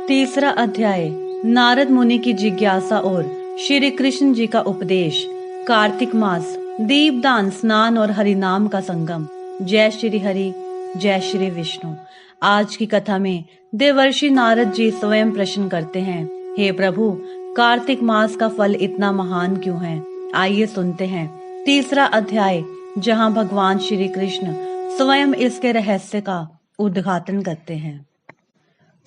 तीसरा अध्याय। नारद मुनि की जिज्ञासा और श्री कृष्ण जी का उपदेश। कार्तिक मास, दीपदान, स्नान और हरि नाम का संगम। जय श्री हरि, जय श्री विष्णु। आज की कथा में देवर्षि नारद जी स्वयं प्रश्न करते हैं, हे प्रभु, कार्तिक मास का फल इतना महान क्यों है? आइए सुनते हैं तीसरा अध्याय, जहां भगवान श्री कृष्ण स्वयं इसके रहस्य का उद्घाटन करते हैं।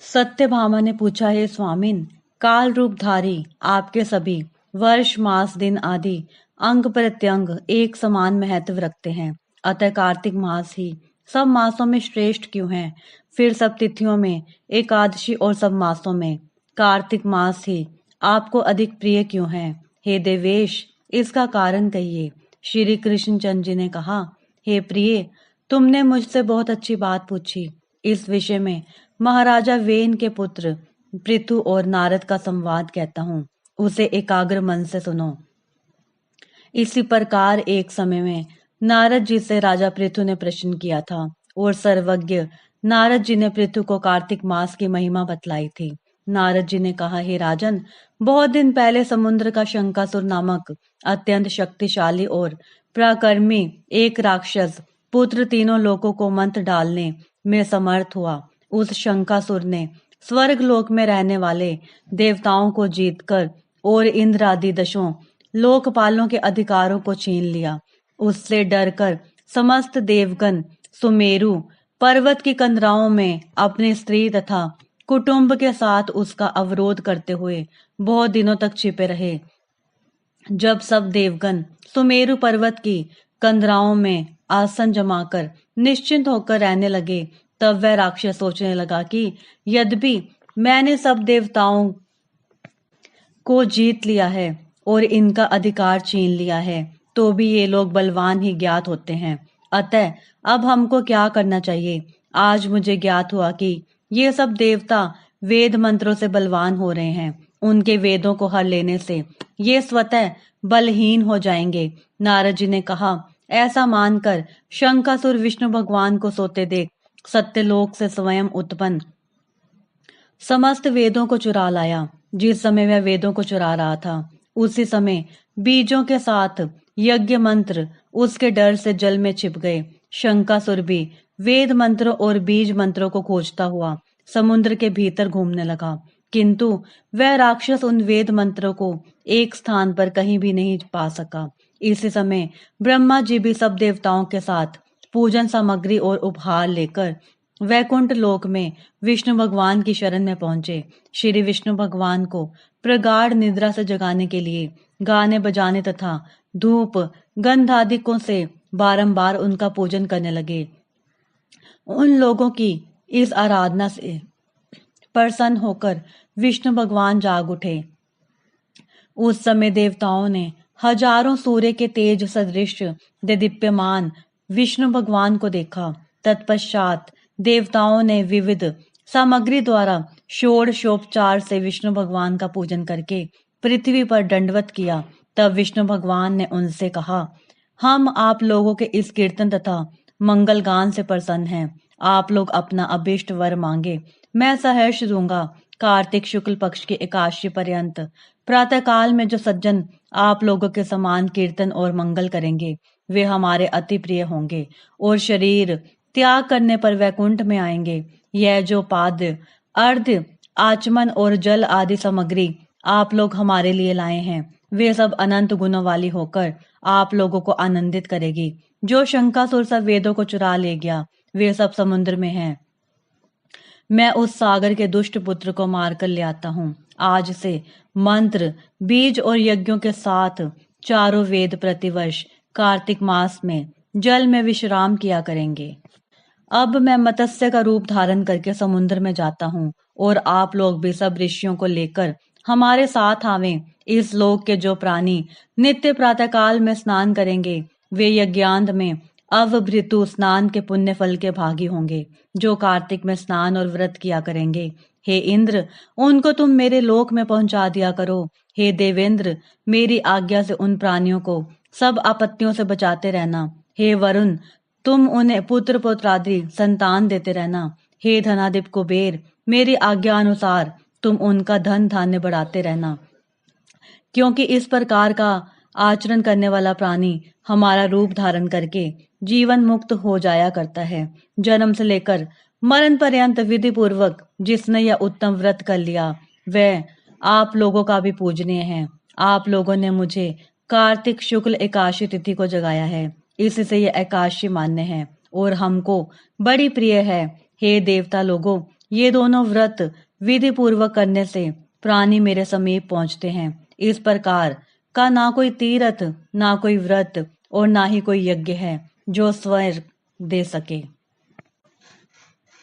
सत्यभामा ने पूछा, हे स्वामिन, काल रूपधारी आपके सभी वर्ष, मास, दिन आदि अंग प्रत्यंग एक समान महत्व रखते हैं, अतः कार्तिक मास ही सब मासों में श्रेष्ठ क्यों है? फिर सब तिथियों में एकादशी और सब मासों में कार्तिक मास ही आपको अधिक प्रिय क्यों है? हे देवेश, इसका कारण कहिए। श्री कृष्ण चंद्र जी ने कहा, हे प्रिय, तुमने मुझसे बहुत अच्छी बात पूछी। इस विषय में महाराजा वेन के पुत्र पृथु और नारद का संवाद कहता हूँ, उसे एकाग्र मन से सुनो। इसी प्रकार एक समय में नारद जी से राजा पृथु ने प्रश्न किया था और सर्वज्ञ नारद जी ने पृथु को कार्तिक मास की महिमा बतलाई थी। नारद जी ने कहा, हे राजन, बहुत दिन पहले समुद्र का शंकासुर नामक अत्यंत शक्तिशाली और पराक्रमी एक राक्षस पुत्र तीनों लोकों को मंत्र डालने में समर्थ हुआ। उस शंकासुर ने स्वर्ग लोक में रहने वाले देवताओं को जीतकर और इंद्र आदि दशों लोकपालों के अधिकारों को छीन लिया। उससे डरकर समस्त देवगण सुमेरु पर्वत की कंदराओं में अपनी स्त्री तथा कुटुंब के साथ उसका अवरोध करते हुए बहुत दिनों तक छिपे रहे। जब सब देवगण सुमेरु पर्वत की कंदराओं में आसन जमाकर निश्चिंत होकर रहने लगे, तब वह राक्षस सोचने लगा कि यद्यपि मैंने सब देवताओं को जीत लिया है और इनका अधिकार छीन लिया है, तो भी ये लोग बलवान ही ज्ञात होते हैं। अतः अब हमको क्या करना चाहिए? आज मुझे ज्ञात हुआ कि ये सब देवता वेद मंत्रों से बलवान हो रहे हैं। उनके वेदों को हर लेने से ये स्वतः बलहीन हो जाएंगे। नारद जी ने कहा, ऐसा मानकर शंकासुर विष्णु भगवान को सोते देख सत्यलोक से स्वयं उत्पन्न समस्त वेदों को चुरा लाया। जिस समय वह वेदों को चुरा रहा था, उसी समय बीजों के साथ यज्ञ मंत्र उसके डर से जल में छिप गए। शंकासुर भी वेद मंत्रों और बीज मंत्रों को खोजता हुआ समुद्र के भीतर घूमने लगा, किंतु वह राक्षस उन वेद मंत्रों को एक स्थान पर कहीं भी नहीं पा सका। इसी समय ब्रह्मा जी भी सब देवताओं के साथ पूजन सामग्री और उपहार लेकर वैकुंठ लोक में विष्णु भगवान की शरण में पहुंचे। श्री विष्णु भगवान को प्रगाढ़ निद्रा से जगाने के लिए गाने बजाने तथा धूप गंधादिकों से बारंबार उनका पूजन करने लगे। उन लोगों की इस आराधना से प्रसन्न होकर विष्णु भगवान जाग उठे। उस समय देवताओं ने हजारों सूर्य के तेज सदृश दीप्यमान विष्णु भगवान को देखा। तत्पश्चात देवताओं ने विविध सामग्री द्वारा षोडशोपचार से विष्णु भगवान का पूजन करके पृथ्वी पर दंडवत किया। तब विष्णु भगवान ने उनसे कहा, हम आप लोगों के इस कीर्तन तथा मंगल गान से प्रसन्न हैं। आप लोग अपना अभिष्ट वर मांगे, मैं सहर्ष दूंगा। कार्तिक शुक्ल पक्ष के एकादशी पर्यंत प्रातः काल में जो सज्जन आप लोगों के समान कीर्तन और मंगल करेंगे, वे हमारे अति प्रिय होंगे और शरीर त्याग करने पर वैकुंठ में आएंगे। यह जो पाद्य, अर्घ्य, आचमन और जल आदि सामग्री आप लोग हमारे लिए लाए हैं, वे सब अनंत गुणों वाली होकर आप लोगों को आनंदित करेगी। जो शंकासुर सब वेदों को चुरा ले गया, वे सब समुद्र में हैं। मैं उस सागर के दुष्ट पुत्र को मारकर ले आता हूँ। आज से मंत्र, बीज और यज्ञों के साथ चारों वेद प्रतिवर्ष कार्तिक मास में जल में विश्राम किया करेंगे। अब मैं मत्स्य का रूप धारण करके समुद्र में जाता हूँ और आप लोग भी सब ऋषियों को लेकर हमारे साथ आवें। इस लोक के जो प्राणी नित्य प्रातःकाल में स्नान करेंगे, वे यज्ञांत में अवभृतु स्नान के पुण्य फल के भागी होंगे। जो कार्तिक में स्नान और व्रत किया करेंगे, हे इंद्र, उनको तुम मेरे लोक में पहुंचा दिया करो। हे देवेंद्र, मेरी आज्ञा से उन प्राणियों को सब आपत्तियों से बचाते रहना। हे वरुण, तुम उन्हें पुत्र पुत्रादि संतान देते रहना। हे धनाधिप कुबेर, मेरी आज्ञा अनुसार तुम उनका धन धान्य बढ़ाते रहना, क्योंकि इस प्रकार का आचरण करने वाला प्राणी हमारा रूप धारण करके जीवन मुक्त हो जाया करता है। जन्म से लेकर मरण पर्यंत विधि पूर्वक जिसने यह उत्तम व्रत कर लिया वह आप लोगों का भी पूजनीय है। आप लोगों ने मुझे कार्तिक शुक्ल एकादशी तिथि को जगाया है, इससे यह एकादशी मान्य है और हमको बड़ी प्रिय है। हे देवता लोगों, ये दोनों व्रत विधि पूर्वक करने से प्राणी मेरे समीप पहुंचते हैं। इस प्रकार का ना कोई तीर्थ, ना कोई व्रत और ना ही कोई यज्ञ है जो स्वर्ग दे सके।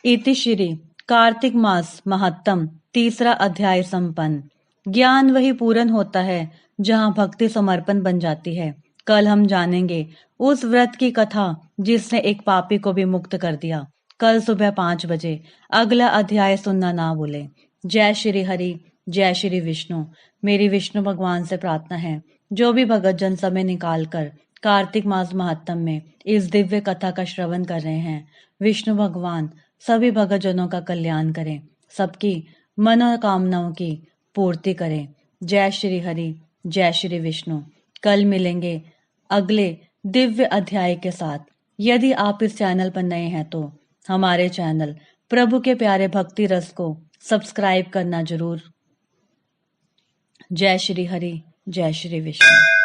इति श्री कार्तिक मास महत्तम तीसरा अध्याय संपन्न। ज्ञान वही पूर्ण होता है जहाँ भक्ति समर्पण बन जाती है। कल हम जानेंगे उस व्रत की कथा जिसने एक पापी को भी मुक्त कर दिया। कल सुबह 5 बजे अगला अध्याय सुनना ना भूले। जय श्री हरि, जय श्री विष्णु। मेरी विष्णु भगवान से प्रार्थना है जो भी भगत जन समय निकाल कर कार्तिक मास महात्म में इस दिव्य कथा का श्रवण कर रहे हैं, विष्णु भगवान सभी भगत जनों का कल्याण करें, सबकी मनोकामनाओं की पूर्ति करें। जय श्री हरि, जय श्री विष्णु। कल मिलेंगे अगले दिव्य अध्याय के साथ। यदि आप इस चैनल पर नए हैं तो हमारे चैनल प्रभु के प्यारे भक्ति रस को सब्सक्राइब करना जरूर। जय श्री हरि, जय श्री विष्णु।